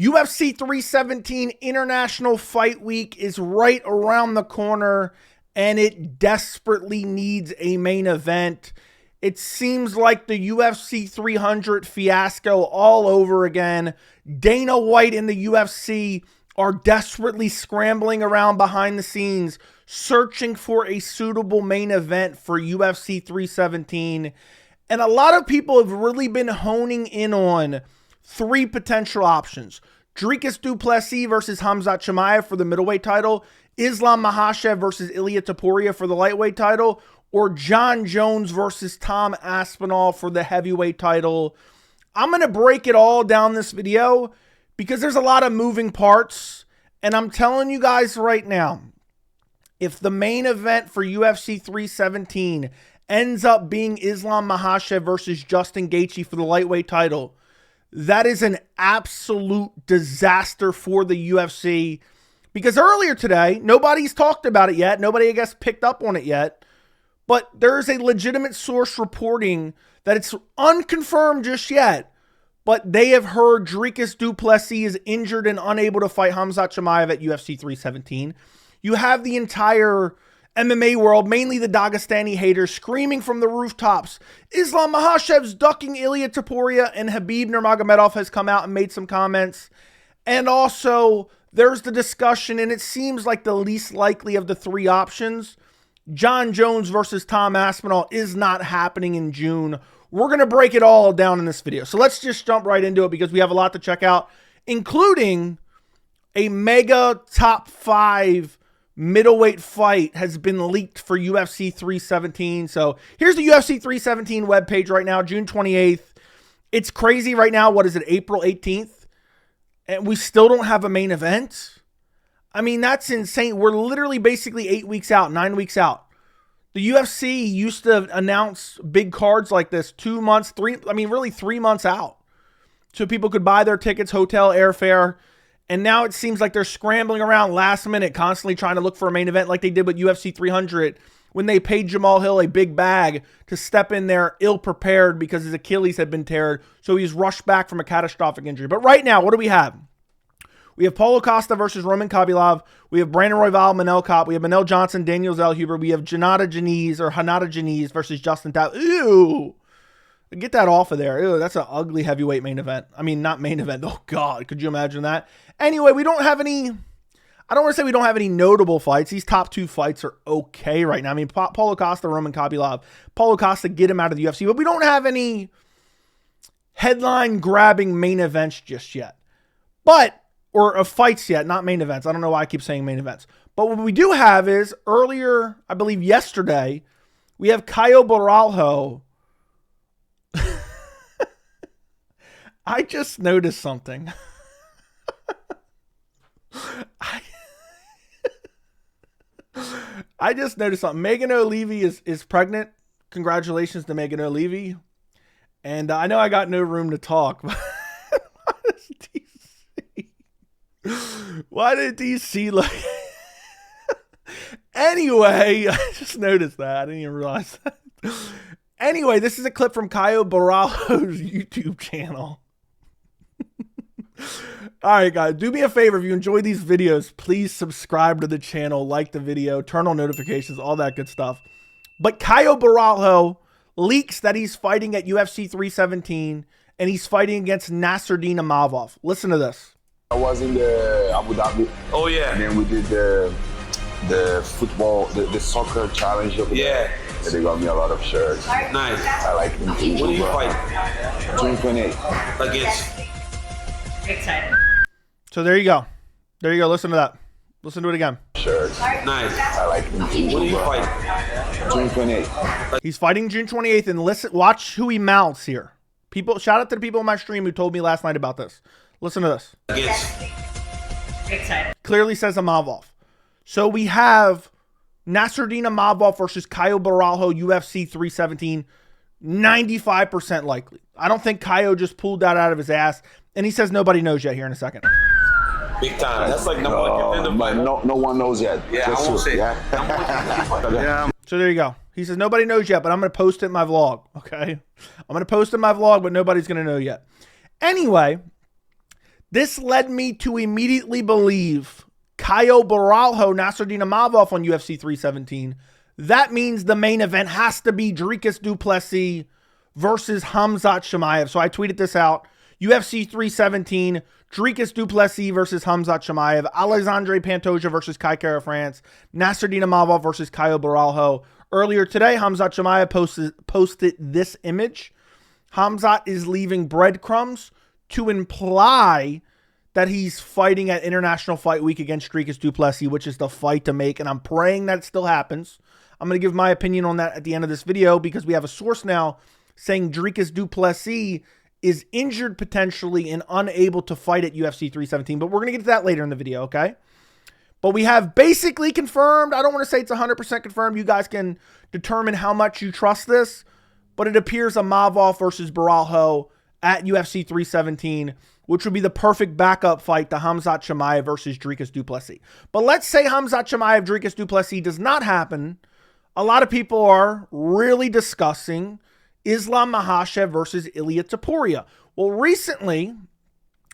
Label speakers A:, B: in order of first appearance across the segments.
A: UFC 317 International Fight Week is right around the corner, and it desperately needs a main event. It seems like the UFC 300 fiasco all over again. Dana White and the UFC are desperately scrambling around behind the scenes, searching for a suitable main event for UFC 317. And a lot of people have really been honing in on three potential options. Dricus Du Plessis versus Khamzat Chimaev for the middleweight title, Islam Makhachev versus Ilia Topuria for the lightweight title, or Jon Jones versus Tom Aspinall for the heavyweight title. I'm going to break it all down this video because there's a lot of moving parts, and I'm telling you guys right now, if the main event for UFC 317 ends up being Islam Makhachev versus Justin Gaethje for the lightweight title, that is an absolute disaster for the UFC, because earlier today, nobody's talked about it yet. Nobody, I guess, picked up on it yet. But there's a legitimate source reporting that it's unconfirmed just yet, but they have heard Dricus Du Plessis is injured and unable to fight Khamzat Chimaev at UFC 317. You have the entire MMA world, mainly the Dagestani haters, screaming from the rooftops, Islam Makhachev's ducking Ilia Topuria, and Khabib Nurmagomedov has come out and made some comments. And also, there's the discussion, and it seems like the least likely of the three options, Jon Jones versus Tom Aspinall, is not happening in June. We're going to break it all down in this video. So let's just jump right into it because we have a lot to check out, including a mega top 5 middleweight fight has been leaked for UFC 317. So here's the UFC 317 webpage right now, June 28th. It's crazy right now. What is it, April 18th? And we still don't have a main event? I mean, that's insane. We're literally basically 8 weeks out, 9 weeks out. The UFC used to announce big cards like this 2 months, really 3 months out, so people could buy their tickets, hotel, airfare. And now it seems like they're scrambling around last minute, constantly trying to look for a main event like they did with UFC 300 when they paid Jamal Hill a big bag to step in there ill-prepared because his Achilles had been teared, so he's rushed back from a catastrophic injury. But right now, what do we have? We have Paulo Costa versus Roman Khabib. We have Brandon Royval, Manel Kape. We have Manel Johnson, Daniel Zellhuber. We have Hanada Janiz versus Justin Tao. Ew. Get that off of there. Ew, that's an ugly heavyweight main event. I mean, not main event. Oh, God. Could you imagine that? Anyway, we don't have any... I don't want to say we don't have any notable fights. These top 2 fights are okay right now. I mean, Paulo Costa, Roman Khabib. Paulo Costa, get him out of the UFC. But we don't have any headline-grabbing main events just yet. Or fights yet, not main events. I don't know why I keep saying main events. But what we do have is, earlier, I believe yesterday, we have Caio Borralho. I just noticed something. I just noticed something. Megan O'Leary is pregnant. Congratulations to Megan O'Leary. And I know I got no room to talk, but why did DC like... Anyway, I just noticed that. I didn't even realize that. Anyway, this is a clip from Caio Borralho's YouTube channel. All right, guys, do me a favor. If you enjoy these videos, please subscribe to the channel, like the video, turn on notifications, all that good stuff. But Caio Borralho leaks that he's fighting at UFC 317, and he's fighting against Nasruddin Imavov. Listen to this.
B: I was in the Abu Dhabi.
C: Oh yeah.
B: And then we did the football, the soccer challenge over there. And they got me a lot of shirts.
C: Nice.
B: I like them too.
C: What do you fight?
B: June 28th.
C: Against.
D: Excited.
A: So there you go. There you go. Listen to that. Listen to it again.
B: Shirts.
C: Nice.
B: I like them too.
C: What do you fight?
B: June 28th.
A: He's fighting June 28th, and listen, watch who he mounts here. People, shout out to the people on my stream who told me last night about this. Listen to this.
C: Against.
D: Excited.
A: Clearly says Imavov. So we have Nasruddin Imavov versus Caio Borralho, UFC 317, 95% likely. I don't think Caio just pulled that out of his ass. And he says nobody knows yet here in a second.
C: Big time. That's like number one.
B: But no one knows yet.
C: Yeah,
B: Just
C: I won't
B: you,
C: say.
B: yeah?
C: Yeah.
A: So there you go. He says nobody knows yet, but I'm going to post it in my vlog, okay? I'm going to post it in my vlog, but nobody's going to know yet. Anyway, This led me to immediately believe Caio Borralho, Nasruddin Imavov on UFC 317. That means the main event has to be Dricus Du Plessis versus Khamzat Chimaev. So I tweeted this out. UFC 317, Dricus Du Plessis versus Khamzat Chimaev, Alexandre Pantoja versus Kai Kara France, Nasruddin Imavov versus Caio Borralho. Earlier today, Khamzat Chimaev posted this image. Khamzat is leaving breadcrumbs to imply that he's fighting at International Fight Week against Dricus Du Plessis, which is the fight to make, and I'm praying that it still happens. I'm going to give my opinion on that at the end of this video because we have a source now saying Dricus Du Plessis is injured potentially and unable to fight at UFC 317, but we're going to get to that later in the video, okay? But we have basically confirmed, I don't want to say it's 100% confirmed, you guys can determine how much you trust this, but it appears Imavov versus Borralho at UFC 317, which would be the perfect backup fight to Khamzat Chimaev versus Dricus Du Plessis. But let's say Khamzat Chimaev, Dricus Du Plessis does not happen. A lot of people are really discussing Islam Makhachev versus Ilia Topuria. Well, recently,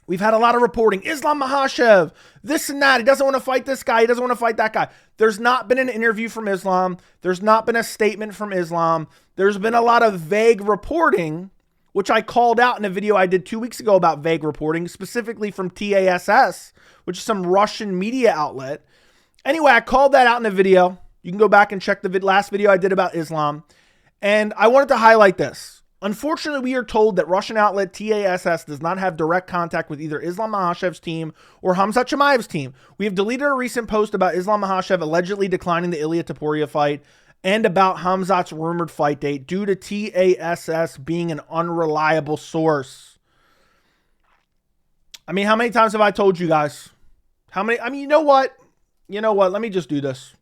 A: we've had a lot of reporting. Islam Makhachev, this and that. He doesn't want to fight this guy. He doesn't want to fight that guy. There's not been an interview from Islam. There's not been a statement from Islam. There's been a lot of vague reporting, which I called out in a video I did 2 weeks ago about vague reporting, specifically from TASS, which is some Russian media outlet. Anyway, I called that out in a video. You can go back and check the last video I did about Islam. And I wanted to highlight this. Unfortunately, we are told that Russian outlet TASS does not have direct contact with either Islam Makhachev's team or Khamzat Chimaev's team. We have deleted a recent post about Islam Makhachev allegedly declining the Ilia Topuria fight and about Khamzat's rumored fight date due to TASS being an unreliable source. I mean, how many times have I told you guys? How many? I mean, you know what? You know what? Let me just do this.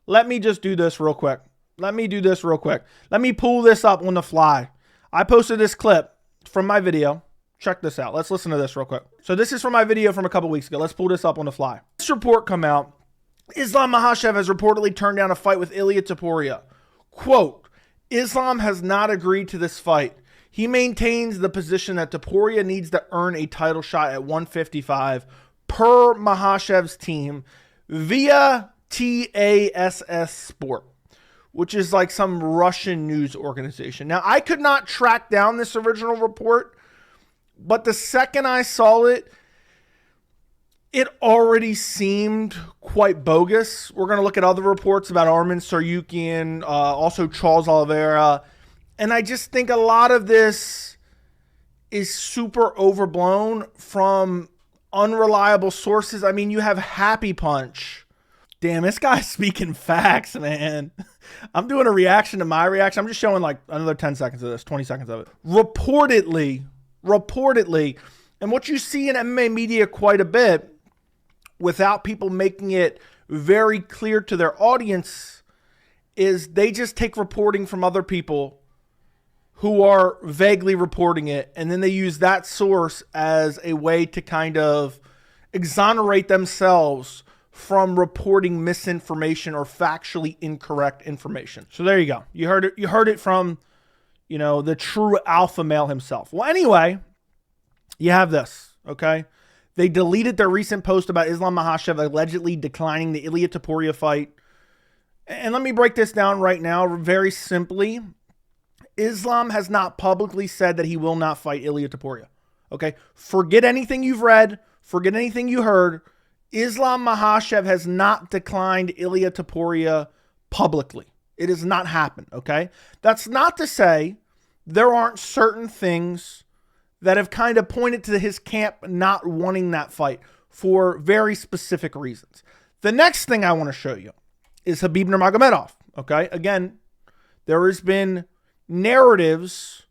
A: Let me just do this real quick. Let me do this real quick. Let me pull this up on the fly. I posted this clip from my video. Check this out. Let's listen to this real quick. So this is from my video from a couple weeks ago. Let's pull this up on the fly. This report come out. Islam Makhachev has reportedly turned down a fight with Ilia Topuria. Quote, Islam has not agreed to this fight. He maintains the position that Topuria needs to earn a title shot at 155 per Makhachev's team via TASS Sport, which is like some Russian news organization. Now, I could not track down this original report, but the second I saw it, it already seemed quite bogus. We're going to look at other reports about Arman Tsarukyan, also Charles Oliveira, and I just think a lot of this is super overblown from unreliable sources. I mean, you have Happy Punch. Damn, this guy's speaking facts, man. I'm doing a reaction to my reaction. I'm just showing like another 10 seconds of this, 20 seconds of it. Reportedly, and what you see in MMA media quite a bit, without people making it very clear to their audience, is they just take reporting from other people who are vaguely reporting it, and then they use that source as a way to kind of exonerate themselves from reporting misinformation or factually incorrect information. So there you go. You heard it from, you know, the true alpha male himself. Well, anyway, you have this, okay? They deleted their recent post about Islam Makhachev allegedly declining the Ilia Topuria fight. And let me break this down right now very simply. Islam has not publicly said that he will not fight Ilia Topuria. Okay? Forget anything you've read. Forget anything you heard. Islam Makhachev has not declined Ilia Topuria publicly. It has not happened, okay? That's not to say there aren't certain things that have kind of pointed to his camp not wanting that fight for very specific reasons. The next thing I want to show you is Khabib Nurmagomedov, okay? Again, there has been narratives,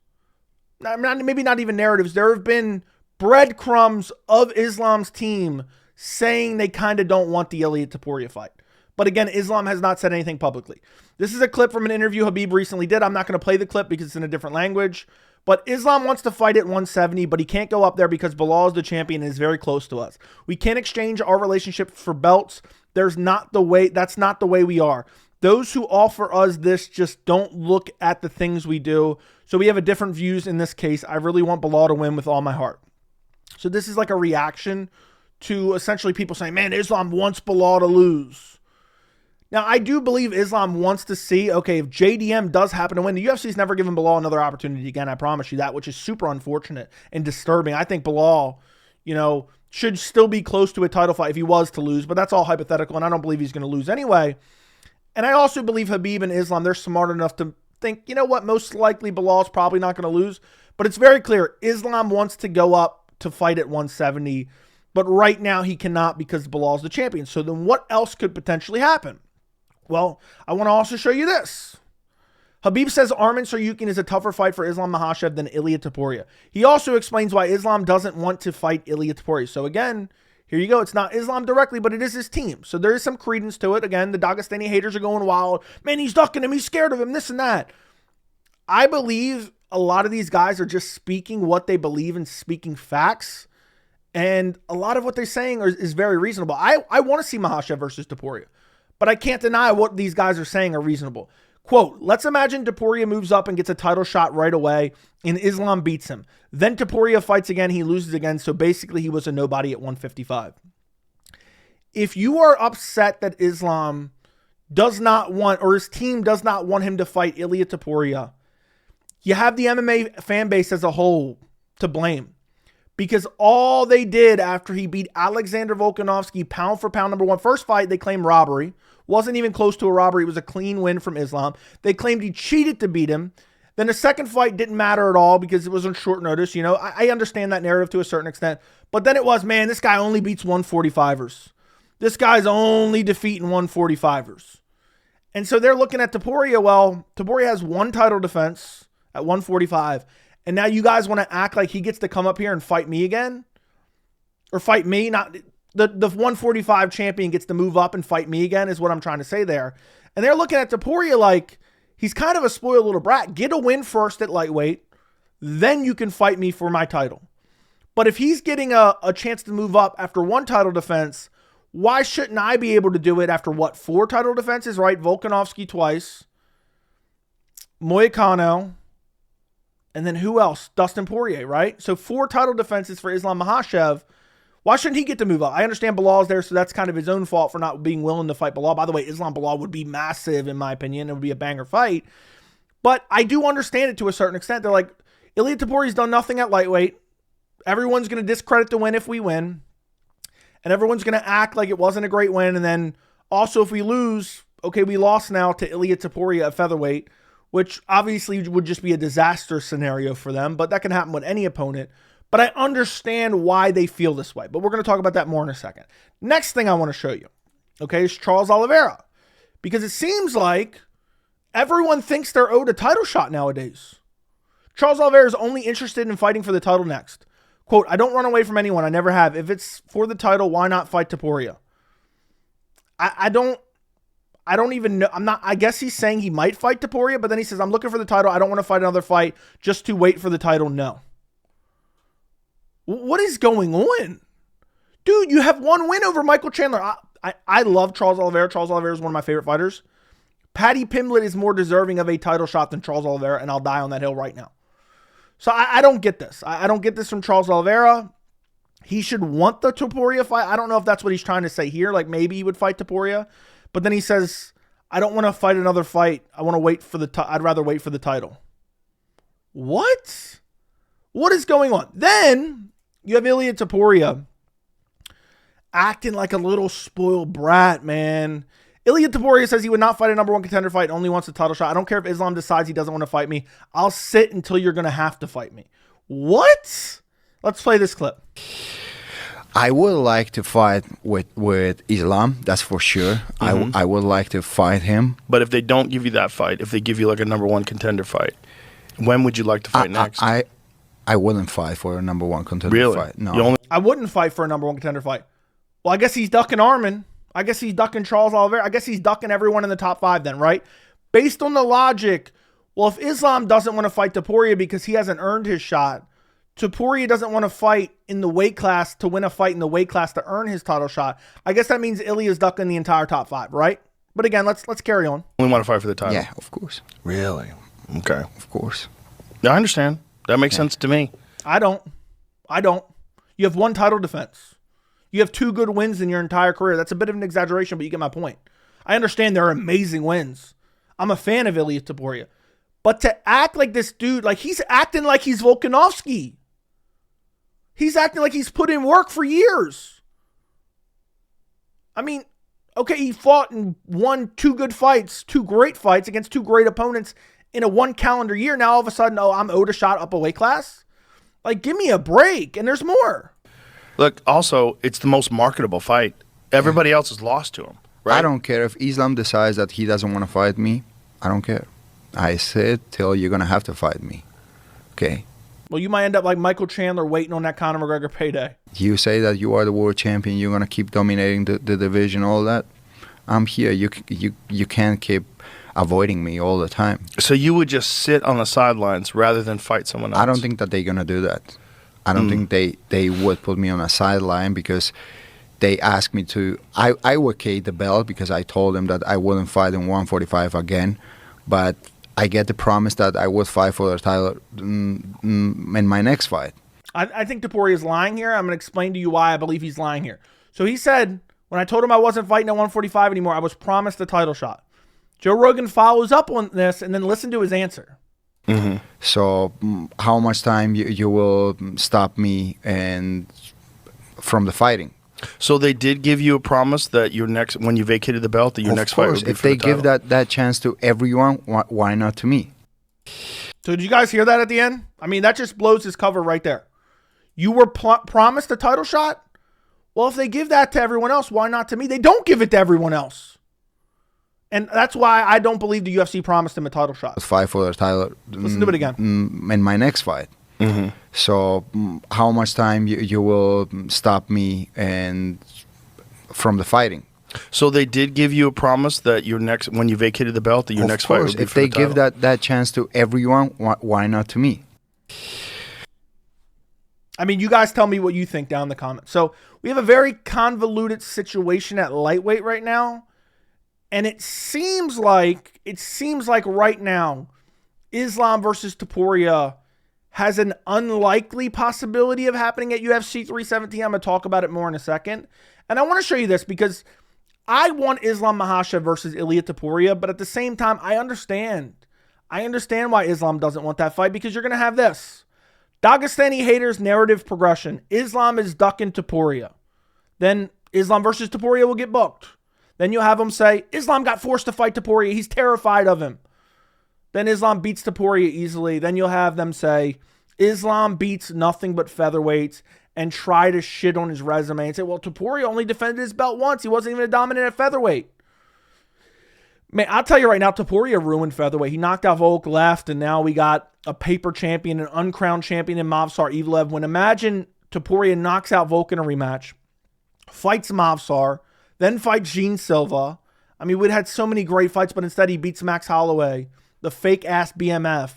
A: maybe not even narratives, there have been breadcrumbs of Islam's team saying they kind of don't want the Ilia Topuria fight. But again, Islam has not said anything publicly. This is a clip from an interview Khabib recently did. I'm not going to play the clip because it's in a different language. But Islam wants to fight at 170, but he can't go up there because Bilal is the champion and is very close to us. We can't exchange our relationship for belts. That's not the way we are. Those who offer us this just don't look at the things we do. So we have a different views in this case. I really want Bilal to win with all my heart. So this is like a reaction to essentially people saying, man, Islam wants Bilal to lose. Now, I do believe Islam wants to see, okay, if JDM does happen to win, the UFC's never given Bilal another opportunity again, I promise you that, which is super unfortunate and disturbing. I think Bilal, should still be close to a title fight if he was to lose, but that's all hypothetical, and I don't believe he's going to lose anyway. And I also believe Khabib and Islam, they're smart enough to think, you know what, most likely Bilal's probably not going to lose, but it's very clear Islam wants to go up to fight at 170, but right now he cannot because Bilal's the champion. So then what else could potentially happen? Well, I want to also show you this. Khabib says Arman Tsarukyan is a tougher fight for Islam Makhachev than Ilia Topuria. He also explains why Islam doesn't want to fight Ilia Topuria. So again, here you go. It's not Islam directly, but it is his team. So there is some credence to it. Again, the Dagestani haters are going wild. Man, he's ducking him. He's scared of him, this and that. I believe a lot of these guys are just speaking what they believe and speaking facts. And a lot of what they're saying is very reasonable. I want to see Makhachev versus Topuria. But I can't deny what these guys are saying are reasonable. Quote, let's imagine Topuria moves up and gets a title shot right away and Islam beats him. Then Topuria fights again, he loses again, so basically he was a nobody at 155. If you are upset that Islam does not want, or his team does not want him to fight Ilia Topuria, you have the MMA fan base as a whole to blame. Because all they did after he beat Alexander Volkanovski pound for pound #1, first fight, they claimed robbery. Wasn't even close to a robbery. It was a clean win from Islam. They claimed he cheated to beat him. Then the second fight didn't matter at all because it was on short notice. I understand that narrative to a certain extent. But then it was, man, this guy only beats 145ers. This guy's only defeating 145ers. And so they're looking at Topuria. Well, Topuria has one title defense at 145. And now you guys want to act like he gets to come up here and fight me again? Or fight me? Not the 145 champion gets to move up and fight me again is what I'm trying to say there. And they're looking at Topuria like he's kind of a spoiled little brat. Get a win first at lightweight. Then you can fight me for my title. But if he's getting a chance to move up after one title defense, why shouldn't I be able to do it after what? 4 title defenses, right? Volkanovski twice. Moicano. And then who else? Dustin Poirier, right? So 4 title defenses for Islam Makhachev. Why shouldn't he get to move up? I understand Bilal's there, so that's kind of his own fault for not being willing to fight Bilal. By the way, Islam Bilal would be massive, in my opinion. It would be a banger fight. But I do understand it to a certain extent. They're like, Ilia Topuria's done nothing at lightweight. Everyone's going to discredit the win if we win. And everyone's going to act like it wasn't a great win. And then also if we lose, okay, we lost now to Ilia Topuria at featherweight, which obviously would just be a disaster scenario for them. But that can happen with any opponent. But I understand why they feel this way. But we're going to talk about that more in a second. Next thing I want to show you, okay, is Charles Oliveira. Because it seems like everyone thinks they're owed a title shot nowadays. Charles Oliveira is only interested in fighting for the title next. Quote, I don't run away from anyone. I never have. If it's for the title, why not fight Topuria? I don't even know. I guess he's saying he might fight Topuria, but then he says, I'm looking for the title. I don't want to fight another fight just to wait for the title. No. What is going on? Dude, you have one win over Michael Chandler. I love Charles Oliveira. Charles Oliveira is one of my favorite fighters. Paddy Pimblett is more deserving of a title shot than Charles Oliveira, and I'll die on that hill right now. So I don't get this. I don't get this from Charles Oliveira. He should want the Topuria fight. I don't know if that's what he's trying to say here. Like maybe he would fight Topuria. But then he says, I don't want to fight another fight. I want to wait for I'd rather wait for the title. What? What is going on? Then you have Ilia Topuria acting like a little spoiled brat, man. Ilia Topuria says he would not fight a #1 contender fight, only wants a title shot. I don't care if Islam decides he doesn't want to fight me. I'll sit until you're going to have to fight me. What? Let's play this clip.
E: I would like to fight with Islam, that's for sure. I would like to fight him.
F: But if they don't give you that fight, if they give you like a #1 contender fight, when would you like to fight next?
E: I wouldn't fight for a #1 contender fight. No.
A: I wouldn't fight for a #1 contender fight. Well, I guess he's ducking Arman. I guess he's ducking Charles Oliveira. I guess he's ducking everyone in the top 5 then, right? Based on the logic, well, if Islam doesn't want to fight Topuria because he hasn't earned his shot, Topuria doesn't want to fight in the weight class to win a fight in the weight class to earn his title shot. I guess that means Ilya's ducking the entire top 5, right? But again, let's carry on.
F: Only want to fight for the title.
E: Yeah, of course.
F: Really? Okay.
E: Of course.
F: I understand. That makes sense to me.
A: I don't. You have one title defense. You have 2 good wins in your entire career. That's a bit of an exaggeration, but you get my point. I understand they're amazing wins. I'm a fan of Ilia Topuria. But to act like this dude, like he's acting like he's Volkanovski. He's acting like he's put in work for years. I mean, okay, he fought and won 2 good fights, 2 great fights against 2 great opponents in a 1 calendar year. Now all of a sudden, oh, I'm owed a shot up a weight class? Like, give me a break, and there's more.
F: Look, also, it's the most marketable fight. Everybody else has lost to him, right?
E: I don't care if Islam decides that he doesn't want to fight me. I don't care. I said till you're going to have to fight me. Okay?
A: Well, you might end up like Michael Chandler waiting on that Conor McGregor payday.
E: You say that you are the world champion, you're going to keep dominating the division, all that. I'm here. You can't keep avoiding me all the time.
F: So you would just sit on the sidelines rather than fight someone else?
E: I don't think that they're going to do that. I don't think they would put me on a sideline because they asked me to. I vacated the belt because I told them that I wouldn't fight in 145 again, but I get the promise that I would fight for the title in my next fight.
A: I think Topuria is lying here. I'm going to explain to you why I believe he's lying here. So he said, when I told him I wasn't fighting at 145 anymore, I was promised a title shot. Joe Rogan follows up on this and then listen to his answer.
F: Mm-hmm.
E: So how much time you will stop me and from the fighting?
F: So they did give you a promise that your next, when you vacated the belt, that your next fight would be
E: if
F: for
E: they
F: the title.
E: give that chance to everyone, why not to me?
A: So did you guys hear that at the end? I mean, that just blows his cover right there. You were promised a title shot? Well, if they give that to everyone else, why not to me? They don't give it to everyone else. And that's why I don't believe the UFC promised him a title shot.
E: Fight for the title.
A: Listen to it again.
E: In my next fight.
F: Mm-hmm.
E: So how much time you will stop me and from the fighting?
F: So they did give you a promise that your next, when you vacated the belt, that your next fight would be
E: if
F: for
E: they
F: the title.
E: give that chance to everyone, why not to me?
A: I mean, you guys tell me what you think down in the comments. So we have a very convoluted situation at lightweight right now. And it seems like right now, Islam versus Topuria has an unlikely possibility of happening at UFC 317. I'm going to talk about it more in a second. And I want to show you this because I want Islam Makhachev versus Ilia Topuria, but at the same time, I understand why Islam doesn't want that fight, because you're going to have this. Dagestani haters narrative progression. Islam is ducking Topuria. Then Islam versus Topuria will get booked. Then you'll have them say, Islam got forced to fight Topuria. He's terrified of him. Then Islam beats Topuria easily. Then you'll have them say, Islam beats nothing but featherweights, and try to shit on his resume and say, well, Topuria only defended his belt once. He wasn't even a dominant at featherweight. Man, I'll tell you right now, Topuria ruined featherweight. He knocked out Volk, left, and now we got a paper champion, an uncrowned champion in Movsar Evloev. When imagine Topuria knocks out Volk in a rematch, fights Movsar, then fights Gene Silva. I mean, we'd had so many great fights, but instead he beats Max Holloway, the fake-ass BMF,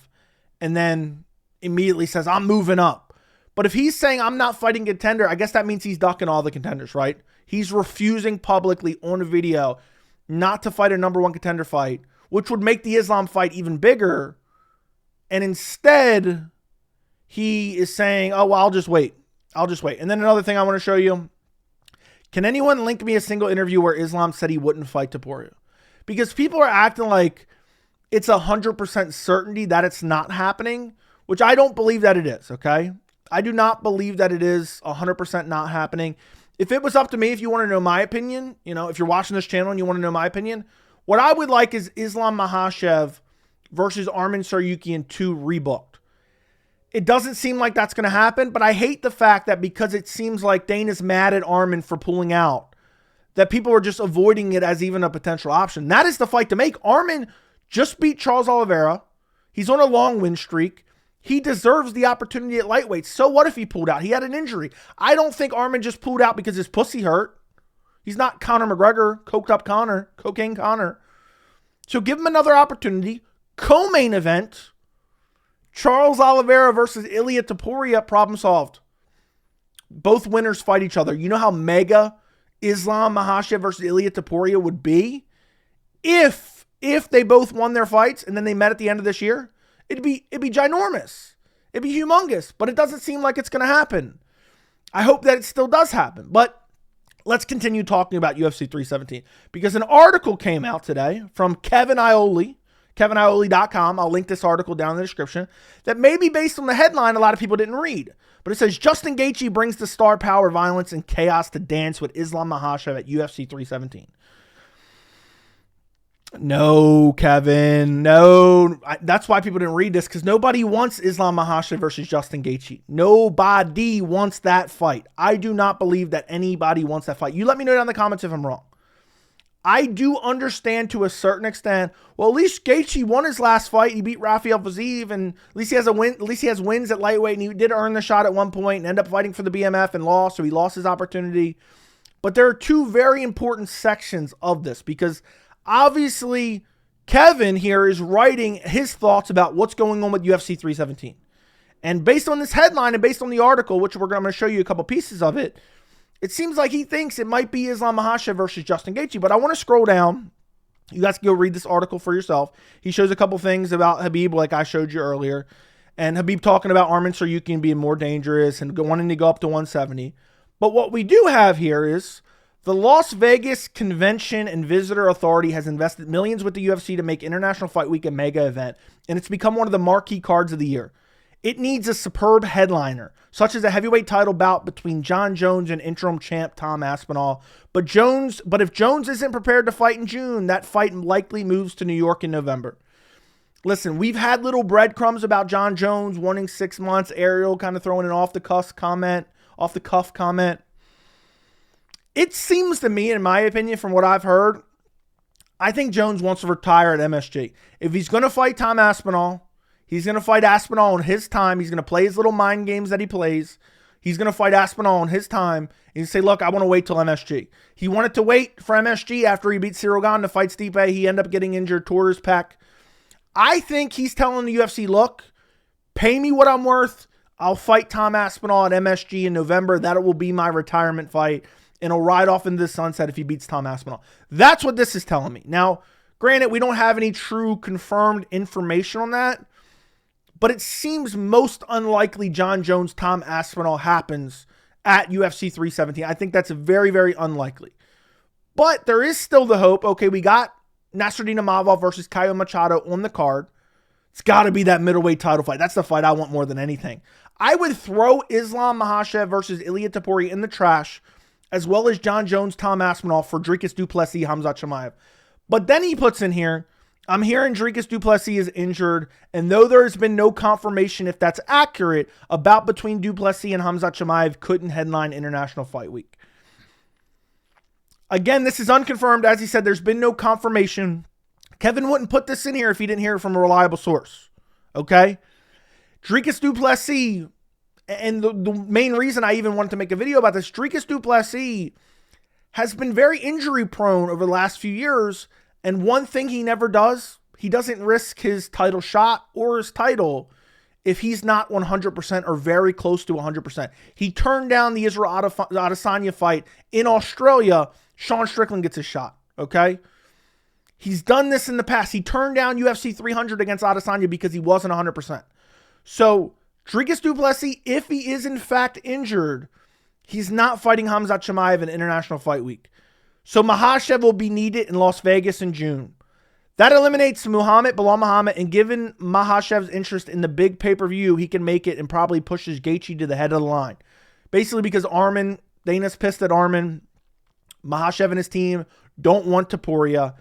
A: and then immediately says, I'm moving up. But if he's saying I'm not fighting contender, I guess that means he's ducking all the contenders, right? He's refusing publicly on a video not to fight a number 1 contender fight, which would make the Islam fight even bigger. And instead, he is saying, oh, well, I'll just wait. And then another thing I want to show you. Can anyone link me a single interview where Islam said he wouldn't fight Topuria? Because people are acting like it's 100% certainty that it's not happening, which I don't believe that it is, okay? I do not believe that it is 100% not happening. If it was up to me, if you want to know my opinion, if you're watching this channel and you want to know my opinion, what I would like is Islam Makhachev versus Arman Tsarukyan 2 rebooked. It doesn't seem like that's going to happen, but I hate the fact that because it seems like Dana's mad at Arman for pulling out, that people are just avoiding it as even a potential option. That is the fight to make. Arman just beat Charles Oliveira. He's on a long win streak. He deserves the opportunity at lightweight. So what if he pulled out? He had an injury. I don't think Arman just pulled out because his pussy hurt. He's not Conor McGregor, coked up Conor, cocaine Conor. So give him another opportunity. Co-main event. Charles Oliveira versus Ilia Topuria, problem solved. Both winners fight each other. You know how mega Islam Makhachev versus Ilia Topuria would be? If they both won their fights and then they met at the end of this year, it'd be ginormous. It'd be humongous, but it doesn't seem like it's going to happen. I hope that it still does happen. But let's continue talking about UFC 317 because an article came out today from Kevin Iole, KevinIole.com. I'll link this article down in the description that may be based on the headline a lot of people didn't read. But it says, Justin Gaethje brings the star power, violence, and chaos to dance with Islam Makhachev at UFC 317. No, Kevin, no. That's why people didn't read this, because nobody wants Islam Makhachev versus Justin Gaethje. Nobody wants that fight. I do not believe that anybody wants that fight. You let me know down in the comments if I'm wrong. I do understand to a certain extent. Well, at least Gaethje won his last fight. He beat Rafael Fiziev, and at least he has a win. At least he has wins at lightweight, and he did earn the shot at one point and end up fighting for the BMF and lost, so he lost his opportunity. But there are two very important sections of this, because obviously Kevin here is writing his thoughts about what's going on with UFC 317. And based on this headline and based on the article, which I'm going to show you a couple pieces of it, it seems like he thinks it might be Islam Makhachev versus Justin Gaethje. But I want to scroll down. You guys can go read this article for yourself. He shows a couple things about Khabib, like I showed you earlier. And Khabib talking about Arman Tsarukyan being more dangerous and wanting to go up to 170. But what we do have here is the Las Vegas Convention and Visitor Authority has invested millions with the UFC to make International Fight Week a mega event. And it's become one of the marquee cards of the year. It needs a superb headliner, such as a heavyweight title bout between Jon Jones and interim champ Tom Aspinall. But if Jones isn't prepared to fight in June, that fight likely moves to New York in November. Listen, we've had little breadcrumbs about Jon Jones wanting 6 months. Ariel kind of throwing an off-the-cuff comment. It seems to me, in my opinion, from what I've heard, I think Jones wants to retire at MSG. If he's going to fight Tom Aspinall, he's going to fight Aspinall on his time. He's going to play his little mind games that he plays. He's going to fight Aspinall on his time. And say, look, I want to wait till MSG. He wanted to wait for MSG after he beat Cyril Gane to fight Stipe. He ended up getting injured, tore his pec. I think he's telling the UFC, look, pay me what I'm worth. I'll fight Tom Aspinall at MSG in November. That will be my retirement fight. And he'll ride off into the sunset if he beats Tom Aspinall. That's what this is telling me. Now, granted, we don't have any true confirmed information on that. But it seems most unlikely Jon Jones, Tom Aspinall happens at UFC 317. I think that's very, very unlikely. But there is still the hope. Okay, we got Nasruddin Imavov versus Caio Machado on the card. It's got to be that middleweight title fight. That's the fight I want more than anything. I would throw Islam Makhachev versus Ilia Topuria in the trash, as well as Jon Jones, Tom Aspinall for Dricus Du Plessis, Khamzat Chimaev. But then he puts in here, I'm hearing Dricus Du Plessis is injured, and though there has been no confirmation if that's accurate, a bout between Du Plessis and Khamzat Chimaev couldn't headline International Fight Week. Again, this is unconfirmed. As he said, there's been no confirmation. Kevin wouldn't put this in here if he didn't hear it from a reliable source. Okay? Dricus Du Plessis, and the main reason I even wanted to make a video about this, Dricus Du Plessis has been very injury prone over the last few years. And one thing he never does, he doesn't risk his title shot or his title if he's not 100% or very close to 100%. He turned down the Israel Adesanya fight in Australia. Sean Strickland gets his shot, okay? He's done this in the past. He turned down UFC 300 against Adesanya because he wasn't 100%. So, Dricus Du Plessis, if he is in fact injured, he's not fighting Khamzat Chimaev in International Fight Week. So Makhachev will be needed in Las Vegas in June. That eliminates Bilal Muhammad, and given Makhachev's interest in the big pay-per-view, he can make it and probably pushes Gaethje to the head of the line. Basically because Dana's pissed at Arman. Makhachev and his team don't want Topuria.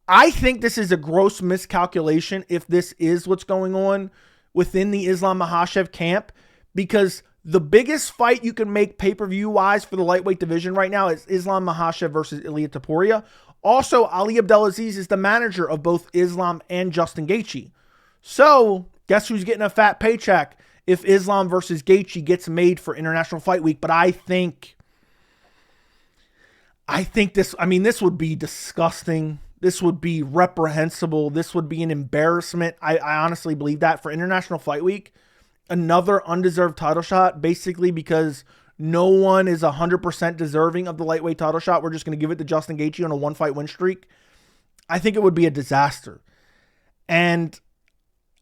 A: I think this is a gross miscalculation if this is what's going on within the Islam Makhachev camp, because the biggest fight you can make pay-per-view wise for the lightweight division right now is Islam Makhachev versus Ilia Topuria. Also, Ali Abdelaziz is the manager of both Islam and Justin Gaethje. So, guess who's getting a fat paycheck if Islam versus Gaethje gets made for International Fight Week? But I think this would be disgusting. This would be reprehensible. This would be an embarrassment. I honestly believe that for International Fight Week. Another undeserved title shot, basically because no one is 100% deserving of the lightweight title shot. We're just going to give it to Justin Gaethje on a one-fight win streak. I think it would be a disaster. And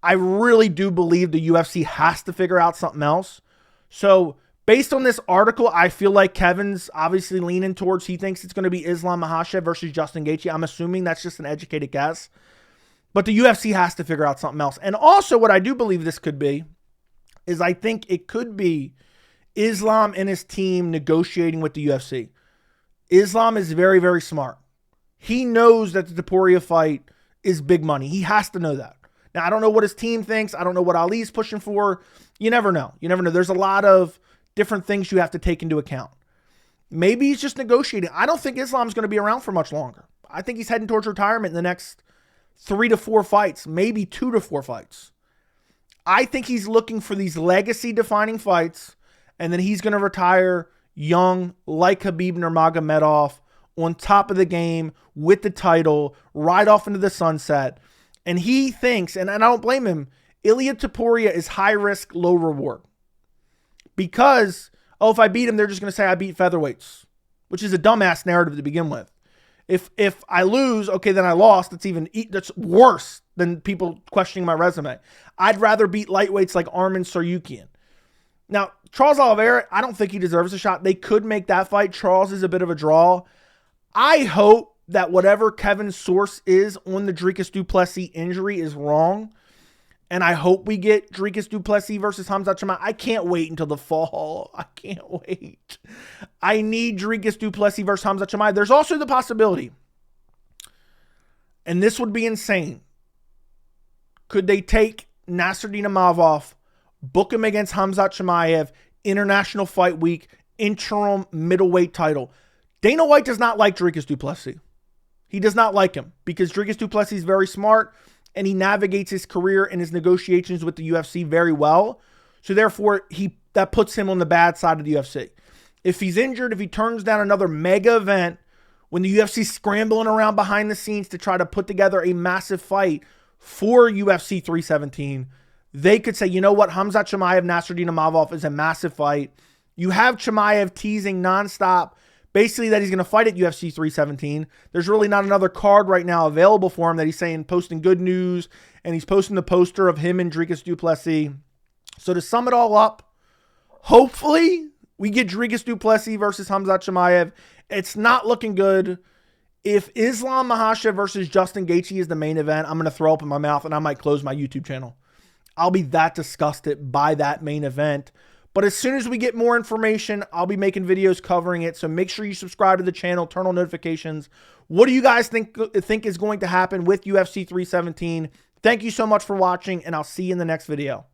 A: I really do believe the UFC has to figure out something else. So Based on this article, I feel like Kevin's obviously leaning towards he thinks it's going to be Islam Makhachev versus Justin Gaethje. I'm assuming that's just an educated guess. But the UFC has to figure out something else. And also what I do believe this could be is I think it could be Islam and his team negotiating with the UFC. Islam is very, very smart. He knows that the Topuria fight is big money. He has to know that. Now, I don't know what his team thinks. I don't know what Ali's pushing for. You never know. You never know. There's a lot of different things you have to take into account. Maybe he's just negotiating. I don't think Islam's going to be around for much longer. I think he's heading towards retirement in the next 3 to 4 fights, maybe 2 to 4 fights. I think he's looking for these legacy-defining fights, and then he's going to retire young, like Khabib Nurmagomedov, on top of the game, with the title, ride off into the sunset. And he thinks, and I don't blame him, Ilia Topuria is high risk, low reward. Because, oh, if I beat him, they're just going to say I beat featherweights, which is a dumbass narrative to begin with. If I lose, okay, then I lost. That's worse than people questioning my resume. I'd rather beat lightweights like Arman Tsarukyan. Now, Charles Oliveira, I don't think he deserves a shot. They could make that fight. Charles is a bit of a draw. I hope that whatever Kevin's source is on the Dricus Du Plessis injury is wrong. And I hope we get Dricus Du Plessis versus Khamzat Chimaev. I can't wait until the fall. I can't wait. I need Dricus Du Plessis versus Khamzat Chimaev. There's also the possibility, and this would be insane, could they take Nasruddin Imavov, book him against Khamzat Chimaev, International Fight Week, interim middleweight title? Dana White does not like Dricus Du Plessis. He does not like him because Dricus Du Plessis is very smart, and he navigates his career and his negotiations with the UFC very well. So therefore, that puts him on the bad side of the UFC. If he's injured, if he turns down another mega event, when the UFC's scrambling around behind the scenes to try to put together a massive fight for UFC 317, they could say, you know what, Khamzat Chimaev, Nasruddin Imavov is a massive fight. You have Chimaev teasing nonstop, basically that he's going to fight at UFC 317. There's really not another card right now available for him that he's saying posting good news, and he's posting the poster of him and Dricus Du Plessis. So to sum it all up, hopefully we get Dricus Du Plessis versus Khamzat Chimaev. It's not looking good. If Islam Makhachev versus Justin Gaethje is the main event, I'm going to throw up in my mouth and I might close my YouTube channel. I'll be that disgusted by that main event. But as soon as we get more information, I'll be making videos covering it. So make sure you subscribe to the channel, turn on notifications. What do you guys think is going to happen with UFC 317? Thank you so much for watching, and I'll see you in the next video.